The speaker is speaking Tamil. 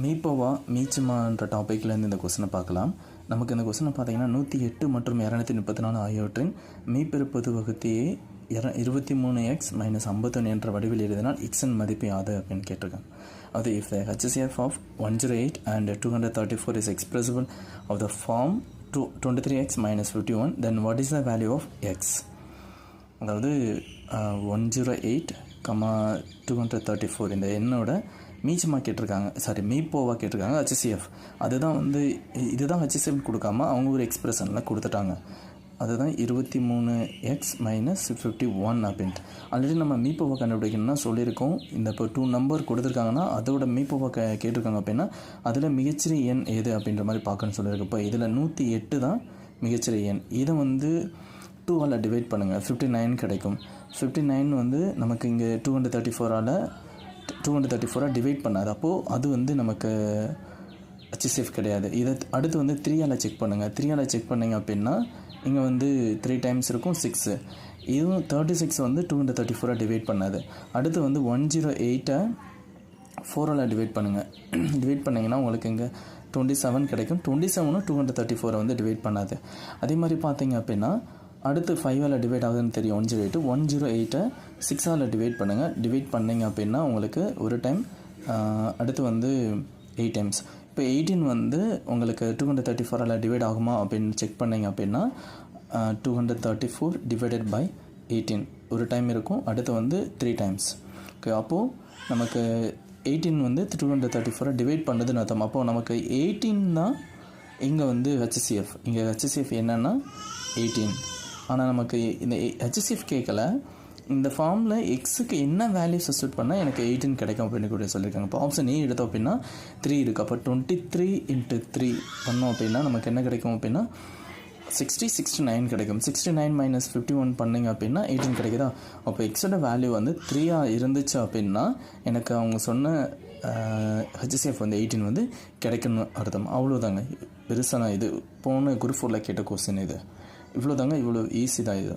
மீப்போவா மீச்சுமான்ற டாப்பிக்லேருந்து இந்த கொஸ்டினை பார்க்கலாம். நமக்கு இந்த கொஸ்டினை பார்த்தீங்கன்னா 108 மற்றும் 234 ஆகியவற்றின் மீப்பெருப்பது வகுத்தியை 23x - 51 என்ற வடிவில் எழுதினால் xன் மதிப்பு யாது அப்படின்னு கேட்டிருக்காங்க. அது if the HCF of 108 and 234 is expressible of the form 23x - 51, then what is the value of x? அதாவது 108, 234 இந்த எண்ணோட மீச்சமாக கேட்டிருக்காங்க, மீப்போவாக கேட்டிருக்காங்க. HCF அதுதான் இதுதான் HCF கொடுக்காம அவங்க ஒரு எக்ஸ்பிரஷனில் கொடுத்துட்டாங்க. அதுதான் 23x - 51 அப்படின்ட்டு. ஆல்ரெடி நம்ம மீப்போவை கண்டுபிடிக்கணும்னா சொல்லியிருக்கோம். இந்த இப்போ 2 நம்பர் கொடுத்துருக்காங்கன்னா அதோட மீப்போவை கேட்டிருக்காங்க அப்படின்னா அதில் மிகச்சிறிய எண் எது அப்படின்ற மாதிரி பார்க்கணும்னு சொல்லியிருக்கு. இப்போ இதில் 108 தான் மிகச்சிறிய எண். இதை 2ஆல் டிவைட் பண்ணுங்கள், 59 கிடைக்கும். 59 நமக்கு இங்கே 234 டிவைட் பண்ணாது. அப்போது அது நமக்கு HCF கிடையாது. இதை அடுத்து 3ஆல் செக் பண்ணுங்கள். 3ஆல் செக் பண்ணிங்க அப்படின்னா இங்கே 3 டைம்ஸ் இருக்கும், 6. இதுவும் 36 234 டிவைட் பண்ணாது. அடுத்து 108 4ஆல் டிவைட் பண்ணுங்கள். டிவைட் பண்ணிங்கன்னா உங்களுக்கு இங்கே 27 கிடைக்கும். 27 234 டிவைட் பண்ணாது. அதே மாதிரி பார்த்தீங்க அப்படின்னா அடுத்து 5ஆல் டிவைட் ஆகுதுன்னு தெரியும். 108 6ஆல் டிவைட் பண்ணுங்கள். டிவைட் பண்ணிங்க அப்படின்னா உங்களுக்கு ஒரு டைம், அடுத்து 8 டைம்ஸ். இப்போ 18 உங்களுக்கு 234ஆல் டிவைட் ஆகுமா அப்படின்னு செக் பண்ணிங்க அப்படின்னா 234 டிவைடட் பை 18 ஒரு டைம் இருக்கும். அடுத்து 3 டைம்ஸ். ஓகே, அப்போது நமக்கு 18 234 டிவைட் பண்ணுறதுன்னு அர்த்தம். அப்போது நமக்கு 18 தான் இங்கே HCF. இங்கே HCF என்னென்னா 18. ஆனால் நமக்கு இந்த HCF கேட்கல. இந்த ஃபார்மில் எக்ஸுக்கு என்ன வேல்யூ சப்ஸ்டிட்யூட் பண்ணால் எனக்கு 18 கிடைக்கும் அப்படின்னு கூட சொல்லியிருக்காங்க. இப்போ ஆப்ஷன் ஏ எடுத்தோம் அப்படின்னா 3 இருக்குது. அப்போ 23 × 3 பண்ணோம் அப்படின்னா நமக்கு என்ன கிடைக்கும் அப்படின்னா 69 கிடைக்கும். 69 - 51 பண்ணிங்க அப்படின்னா 18 கிடைக்குதா? அப்போ எக்ஸோட வேல்யூ 3ஆக இருந்துச்சு அப்படின்னா எனக்கு அவங்க சொன்ன HCF 18 கிடைக்கணும்னு அர்த்தம். அவ்வளோதாங்க. பெருசாக இது போன குரூப் 4ல் கேட்ட கொஸ்டின் இது. இவ்வளோ தாங்க. இவ்வளோ ஈஸி தான் இது.